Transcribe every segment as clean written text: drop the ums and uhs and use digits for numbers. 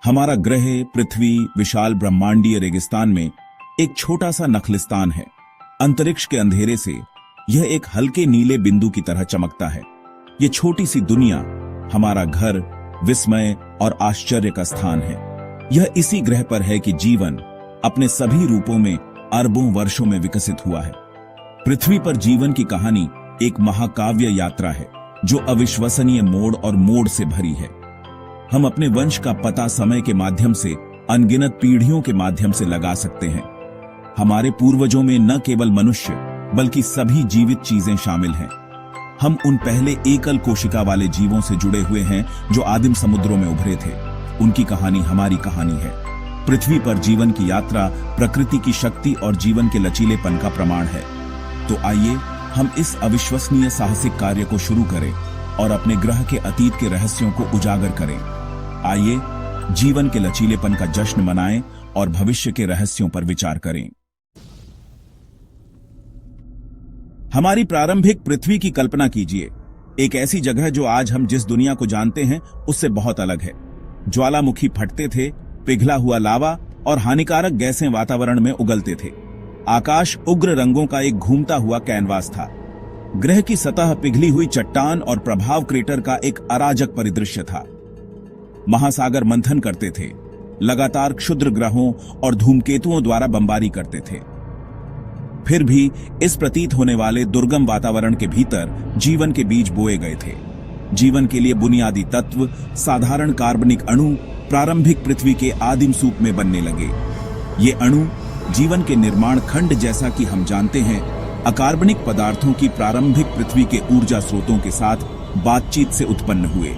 हमारा ग्रह पृथ्वी विशाल ब्रह्मांडीय रेगिस्तान में एक छोटा सा नखलिस्तान है। अंतरिक्ष के अंधेरे से यह एक हल्के नीले बिंदु की तरह चमकता है। ये छोटी सी दुनिया हमारा घर, विस्मय और आश्चर्य का स्थान है। यह इसी ग्रह पर है कि जीवन अपने सभी रूपों में अरबों वर्षों में विकसित हुआ है। पृथ्वी पर जीवन की कहानी एक महाकाव्य यात्रा है जो अविश्वसनीय मोड़ और मोड़ से भरी है। हम अपने वंश का पता समय के माध्यम से अनगिनत पीढ़ियों के माध्यम से लगा सकते हैं। हमारे पूर्वजों में न केवल मनुष्य बल्कि सभी जीवित चीजें शामिल हैं। हम उन पहले एकल कोशिका वाले जीवों से जुड़े हुए हैं जो आदिम समुद्रों में उभरे थे। उनकी कहानी हमारी कहानी है। पृथ्वी पर जीवन की यात्रा प्रकृति की शक्ति और जीवन के लचीलेपन का प्रमाण है। तो आइए हम इस अविश्वसनीय साहसिक कार्य को शुरू करें और अपने ग्रह के अतीत के रहस्यों को उजागर करें। आइए जीवन के लचीलेपन का जश्न मनाएं और भविष्य के रहस्यों पर विचार करें। हमारी प्रारंभिक पृथ्वी की कल्पना कीजिए, एक ऐसी जगह जो आज हम जिस दुनिया को जानते हैं उससे बहुत अलग है। ज्वालामुखी फटते थे, पिघला हुआ लावा और हानिकारक गैसें वातावरण में उगलते थे। आकाश उग्र रंगों का एक घूमता हुआ कैनवास था। ग्रह की सतह पिघली हुई चट्टान और प्रभाव क्रेटर का एक अराजक परिदृश्य था। महासागर मंथन करते थे, लगातार क्षुद्र ग्रहों और धूमकेतुओं द्वारा बमबारी करते थे। फिर भी इस प्रतीत होने वाले दुर्गम वातावरण के भीतर जीवन के बीज बोए गए थे। जीवन के लिए बुनियादी तत्व, साधारण कार्बनिक अणु प्रारंभिक पृथ्वी के आदिम सूप में बनने लगे। ये अणु जीवन के निर्माण खंड, जैसा कि हम जानते हैं, अकार्बनिक पदार्थों की प्रारंभिक पृथ्वी के ऊर्जा स्रोतों के साथ बातचीत से उत्पन्न हुए।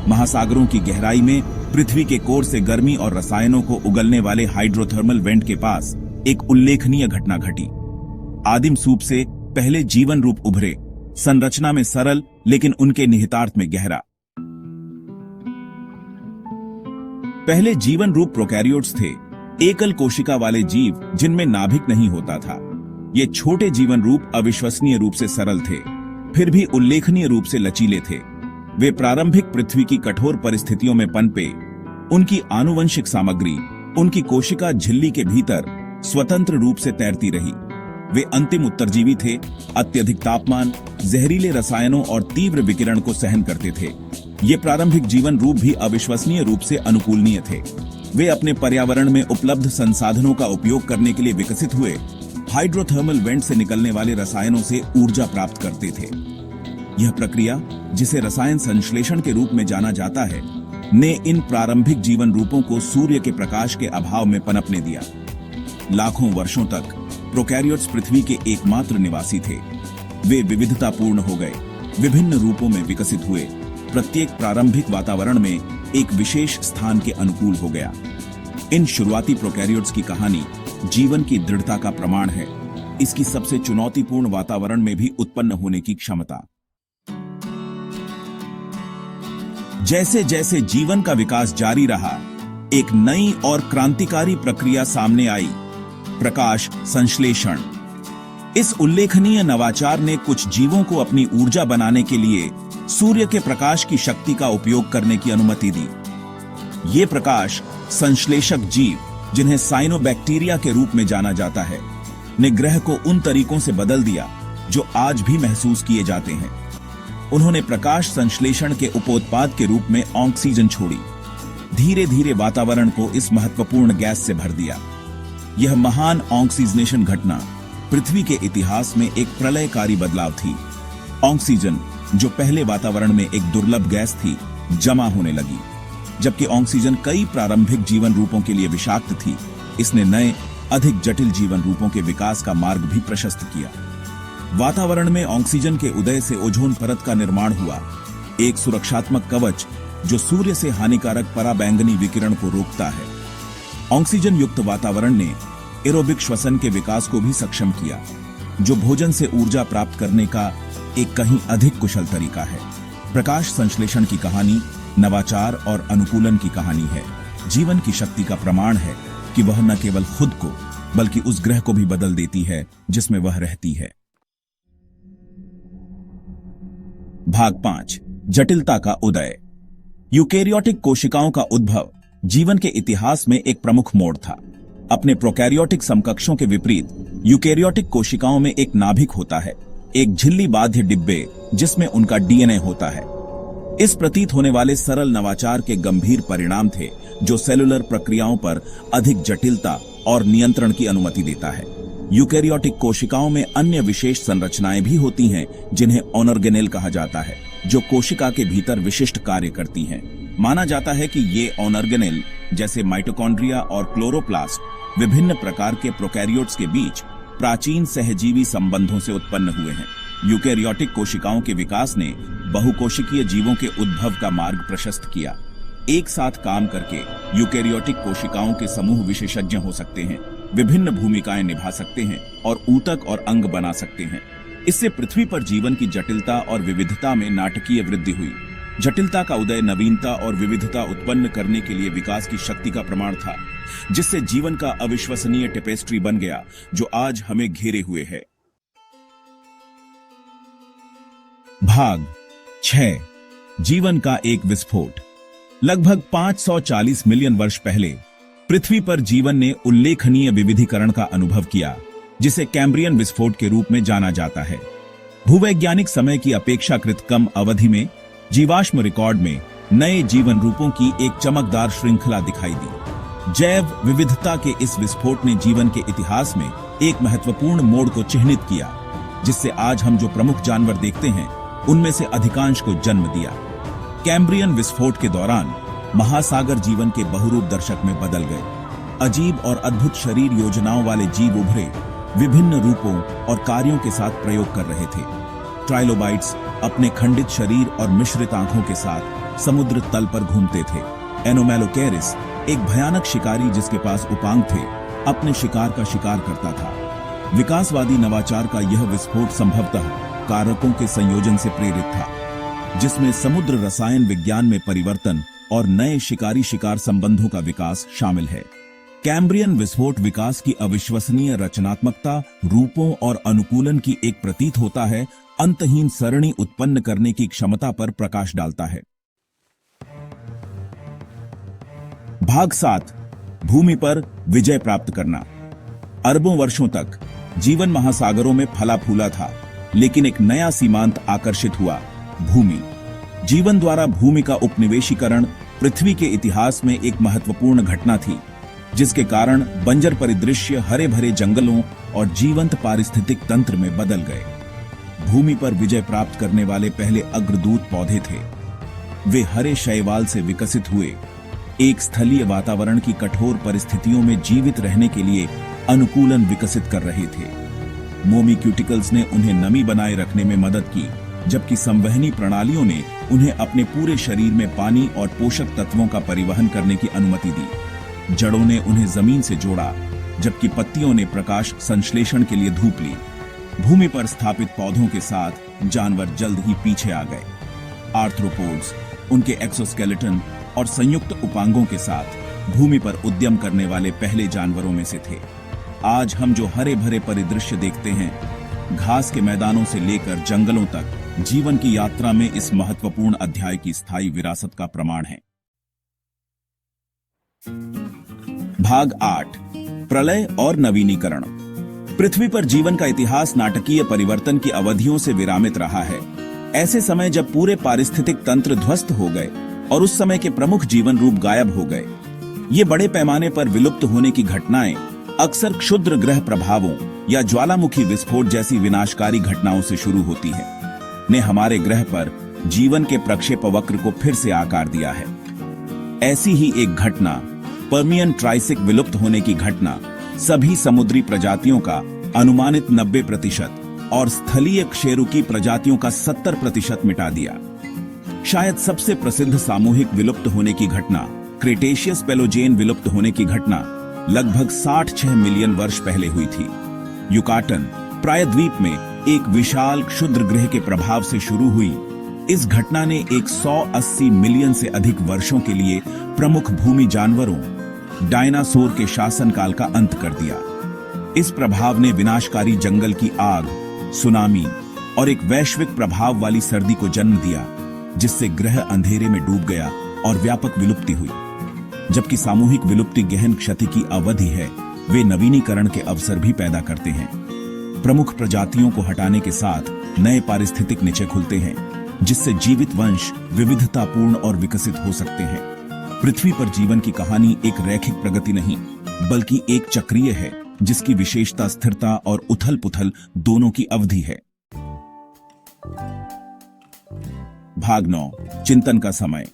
महासागरों की गहराई में पृथ्वी के कोर से गर्मी और रसायनों को उगलने वाले हाइड्रोथर्मल वेंट के पास एक उल्लेखनीय घटना घटी। आदिम सूप से पहले जीवन रूप उभरे, संरचना में सरल लेकिन उनके निहितार्थ में गहरा। पहले जीवन रूप प्रोकैरियोट्स थे, एकल कोशिका वाले जीव जिनमें नाभिक नहीं होता था। ये छोटे जीवन रूप अविश्वसनीय रूप से सरल थे, फिर भी उल्लेखनीय रूप से लचीले थे। वे प्रारंभिक पृथ्वी की कठोर परिस्थितियों में पनपे। उनकी आनुवंशिक सामग्री उनकी कोशिका झिल्ली के भीतर स्वतंत्र रूप से तैरती रही। वे अंतिम उत्तरजीवी थे, अत्यधिक तापमान, जहरीले रसायनों और तीव्र विकिरण को सहन करते थे। ये प्रारंभिक जीवन रूप भी अविश्वसनीय रूप से अनुकूलनीय थे। वे अपने पर्यावरण में उपलब्ध संसाधनों का उपयोग करने के लिए विकसित हुए। हाइड्रोथर्मल वेंट से निकलने वाले रसायनों से ऊर्जा प्राप्त करते थे। यह प्रक्रिया, जिसे रसायन संश्लेषण के रूप में जाना जाता है, ने इन प्रारंभिक जीवन रूपों को सूर्य के प्रकाश के अभाव में पनपने दिया। लाखों वर्षों तक प्रोकैरियोट्स पृथ्वी के एकमात्र निवासी थे। वे विविधतापूर्ण हो गए, विभिन्न रूपों में विकसित हुए। प्रत्येक प्रारंभिक वातावरण में एक विशेष स्थान के अनुकूल हो गया। इन शुरुआती प्रोकैरियोट्स की कहानी जीवन की दृढ़ता का प्रमाण है, इसकी सबसे चुनौतीपूर्ण वातावरण में भी उत्पन्न होने की क्षमता। जैसे जैसे जीवन का विकास जारी रहा, एक नई और क्रांतिकारी प्रक्रिया सामने आई, प्रकाश संश्लेषण। इस उल्लेखनीय नवाचार ने कुछ जीवों को अपनी ऊर्जा बनाने के लिए सूर्य के प्रकाश की शक्ति का उपयोग करने की अनुमति दी। ये प्रकाश संश्लेषक जीव, जिन्हें साइनोबैक्टीरिया के रूप में जाना जाता है, ने ग्रह को उन तरीकों से बदल दिया जो आज भी महसूस किए जाते हैं। उन्होंने प्रकाश संश्लेषण के उपोत्पाद के रूप में ऑक्सीजन छोड़ी, धीरे धीरे वातावरण को इस महत्वपूर्ण गैस से भर दिया। यह महान ऑक्सीजनेशन घटना पृथ्वी के इतिहास में एक प्रलयकारी बदलाव थी। ऑक्सीजन, जो पहले वातावरण में एक दुर्लभ गैस थी, जमा होने लगी। जबकि ऑक्सीजन कई प्रारंभिक जीवन रूपों के लिए विषाक्त थी, इसने नए, अधिक जटिल जीवन रूपों के विकास का मार्ग भी प्रशस्त किया। वातावरण में ऑक्सीजन के उदय से ओजोन परत का निर्माण हुआ, एक सुरक्षात्मक कवच जो सूर्य से हानिकारक पराबैंगनी विकिरण को रोकता है। ऑक्सीजन युक्त वातावरण ने एरोबिक श्वसन के विकास को भी सक्षम किया, जो भोजन से ऊर्जा प्राप्त करने का एक कहीं अधिक कुशल तरीका है। प्रकाश संश्लेषण की कहानी नवाचार और अनुकूलन की कहानी है। जीवन की शक्ति का प्रमाण है कि वह न केवल खुद को बल्कि उस ग्रह को भी बदल देती है जिसमें वह रहती है। भाग 5, जटिलता का उदय। यूकेरियोटिक कोशिकाओं का उद्भव जीवन के इतिहास में एक प्रमुख मोड़ था। अपने प्रोकैरियोटिक समकक्षों के विपरीत यूकैरियोटिक कोशिकाओं में एक नाभिक होता है, एक झिल्ली बाध्य डिब्बे जिसमें उनका डीएनए होता है। इस प्रतीत होने वाले सरल नवाचार के गंभीर परिणाम थे जो सेलुलर प्रक्रियाओं पर अधिक जटिलता और नियंत्रण की अनुमति देता है। यूकैरियोटिक कोशिकाओं में अन्य विशेष संरचनाएं भी होती हैं जिन्हें ऑर्गेनेल कहा जाता है, जो कोशिका के भीतर विशिष्ट कार्य करती हैं। माना जाता है कि ये ऑर्गेनेल जैसे माइटोकॉन्ड्रिया और क्लोरोप्लास्ट विभिन्न प्रकार के प्रोकैरियोट्स के बीच प्राचीन सहजीवी संबंधों से उत्पन्न हुए हैं। यूकैरियोटिक कोशिकाओं के विकास ने बहुकोशिकीय जीवों के उद्भव का मार्ग प्रशस्त किया। एक साथ काम करके यूकैरियोटिक कोशिकाओं के समूह विशेषज्ञ हो सकते हैं, विभिन्न भूमिकाएं निभा सकते हैं और ऊतक और अंग बना सकते हैं। इससे पृथ्वी पर जीवन की जटिलता और विविधता में नाटकीय वृद्धि हुई। जटिलता का उदय नवीनता और विविधता उत्पन्न करने के लिए विकास की शक्ति का प्रमाण था, जिससे जीवन का अविश्वसनीय टेपेस्ट्री बन गया जो आज हमें घेरे हुए है। भाग 6 जीवन का एक विस्फोट। लगभग 540 मिलियन वर्ष पहले पृथ्वी पर जीवन ने उल्लेखनीय विविधीकरण का अनुभव किया, जिसे कैम्ब्रियन विस्फोट के रूप में जाना जाता है। भूवैज्ञानिक समय की अपेक्षाकृत कम अवधि में जीवाश्म रिकॉर्ड में नए जीवन रूपों की एक चमकदार श्रृंखला दिखाई दी। जैव विविधता के इस विस्फोट ने जीवन के इतिहास में एक महत्वपूर्ण मोड़ को चिह्नित किया, जिससे आज हम जो प्रमुख जानवर देखते हैं उनमें से अधिकांश को जन्म दिया। कैम्ब्रियन विस्फोट के दौरान महासागर जीवन के बहुरूप दर्शक में बदल गए। अजीब और अद्भुत शरीर योजनाओं वाले जीव उभरे, विभिन्न रूपों और कार्यों के साथ प्रयोग कर रहे थे। ट्राइलोबाइट्स अपने खंडित शरीर और मिश्रित आंखों के साथ समुद्र तल पर घूमते थे। एनोमेलोकेरिस, एक भयानक शिकारी जिसके पास उपांग थे, अपने शिकार का शिकार करता था। विकासवादी नवाचार का यह विस्फोट संभवतः कारकों के संयोजन से प्रेरित था, जिसमें समुद्र रसायन विज्ञान में परिवर्तन और नए शिकारी शिकार संबंधों का विकास शामिल है। कैम्ब्रियन विस्फोट विकास की अविश्वसनीय रचनात्मकता, रूपों और अनुकूलन की एक प्रतीत होता है, अंतहीन सरणी उत्पन्न करने की क्षमता पर प्रकाश डालता है। भाग 7 भूमि पर विजय प्राप्त करना। अरबों वर्षों तक जीवन महासागरों में फला फूला था, लेकिन एक नया सीमांत आकर्षित हुआ, भूमि। जीवन द्वारा भूमि का उपनिवेशीकरण पृथ्वी के इतिहास में एक महत्वपूर्ण घटना थी, जिसके कारण बंजर परिदृश्य हरे भरे जंगलों और जीवंत पारिस्थितिक तंत्र में बदल गए। भूमि पर विजय प्राप्त करने वाले पहले अग्रदूत पौधे थे। वे हरे शैवाल से विकसित हुए, एक स्थलीय वातावरण की कठोर परिस्थितियों में जीवित रहने के लिए अनुकूलन विकसित कर रहे थे। मोमी क्यूटिकल्स ने उन्हें नमी बनाए रखने में मदद की, जबकि संवहनी प्रणालियों ने उन्हें अपने पूरे शरीर में पानी और पोषक तत्वों का परिवहन करने की अनुमति दी। जड़ों ने उन्हें जमीन से जोड़ा, जबकि पत्तियों ने प्रकाश संश्लेषण के लिए धूप ली। भूमि पर स्थापित पौधों के साथ जानवर जल्द ही पीछे आ गए। आर्थ्रोपोड्स उनके एक्सोस्केलेटन और संयुक्त उपांगों के साथ भूमि पर उद्यम करने वाले पहले जानवरों में से थे। आज हम जो हरे भरे परिदृश्य देखते हैं, घास के मैदानों से लेकर जंगलों तक जीवन की यात्रा में इस महत्वपूर्ण अध्याय की स्थायी विरासत का प्रमाण है। भाग 8 प्रलय और नवीनीकरण। पृथ्वी पर जीवन का इतिहास नाटकीय परिवर्तन की अवधियों से विरामित रहा है। ऐसे समय जब पूरे पारिस्थितिक तंत्र ध्वस्त हो गए और उस समय के प्रमुख जीवन रूप गायब हो गए। ये बड़े पैमाने पर विलुप्त होने की घटनाएं अक्सर क्षुद्र ग्रह प्रभावों या ज्वालामुखी विस्फोट जैसी विनाशकारी घटनाओं से शुरू होती है, ने हमारे ग्रह पर जीवन के प्रक्षेप वक्र को फिर से आकार दिया है। ऐसी ही एक घटना, पर्मियन ट्राइसिक विलुप्त होने की घटना, सभी समुद्री प्रजातियों का अनुमानित 90% और स्थलीय कशेरुकी प्रजातियों का 70% मिटा दिया। शायद सबसे प्रसिद्ध सामूहिक विलुप्त होने की घटना, क्रेटेशियस पेलोजेन विलुप्त होने की घटना, लगभग 66 मिलियन वर्ष पहले हुई थी। युकाटन प्रायद्वीप में एक विशाल क्षुद्र ग्रह के प्रभाव से शुरू हुई इस घटना ने 180 मिलियन से अधिक वर्षों के लिए प्रमुख भूमि जानवरों, डायनासोर के शासनकाल का अंत कर दिया। इस प्रभाव ने विनाशकारी जंगल की आग, सुनामी और एक वैश्विक प्रभाव वाली सर्दी को जन्म दिया, जिससे ग्रह अंधेरे में डूब गया और व्यापक विलुप्ति हुई। जबकि सामूहिक विलुप्ति गहन क्षति की अवधि है, वे नवीनीकरण के अवसर भी पैदा करते हैं। प्रमुख प्रजातियों को हटाने के साथ नए पारिस्थितिक निचे खुलते हैं, जिससे जीवित वंश विविधतापूर्ण और विकसित हो सकते हैं। पृथ्वी पर जीवन की कहानी एक रैखिक प्रगति नहीं, बल्कि एक चक्रीय है, जिसकी विशेषता स्थिरता और उथल-पुथल दोनों की अवधि है। भाग 9, चिंतन का समय।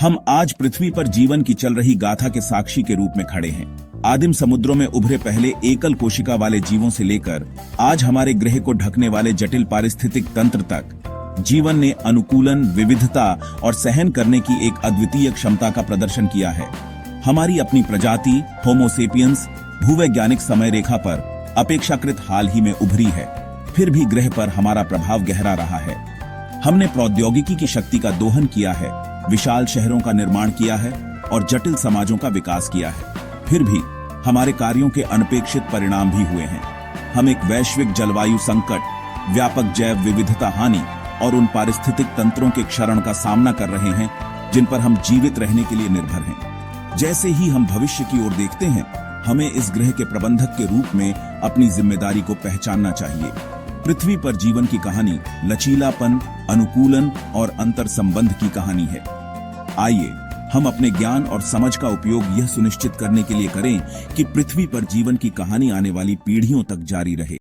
हम आज पृथ्वी पर जीवन की चल रही गाथा के साक्षी के रूप में खड़े हैं। आदिम समुद्रों में उभरे पहले एकल कोशिका वाले जीवों से लेकर आज हमारे ग्रह को ढकने वाले जटिल पारिस्थितिक तंत्र तक, जीवन ने अनुकूलन, विविधता और सहन करने की एक अद्वितीय क्षमता का प्रदर्शन किया है। हमारी अपनी प्रजाति होमो सेपियंस भूवैज्ञानिक समय रेखा पर अपेक्षाकृत हाल ही में उभरी है, फिर भी ग्रह पर हमारा प्रभाव गहरा रहा है। हमने प्रौद्योगिकी की शक्ति का दोहन किया है, विशाल शहरों का निर्माण किया है और जटिल समाजों का विकास किया है। फिर भी हमारे कार्यों के अनपेक्षित परिणाम भी हुए हैं। हम एक वैश्विक जलवायु संकट, व्यापक जैव विविधता हानि और उन पारिस्थितिक तंत्रों के क्षरण का सामना कर रहे हैं जिन पर हम जीवित रहने के लिए निर्भर हैं। जैसे ही हम भविष्य की ओर देखते हैं, हमें इस ग्रह के प्रबंधक के रूप में अपनी जिम्मेदारी को पहचानना चाहिए। पृथ्वी पर जीवन की कहानी लचीलापन, अनुकूलन और अंतर संबंध की कहानी है। आइए हम अपने ज्ञान और समझ का उपयोग यह सुनिश्चित करने के लिए करें कि पृथ्वी पर जीवन की कहानी आने वाली पीढ़ियों तक जारी रहे।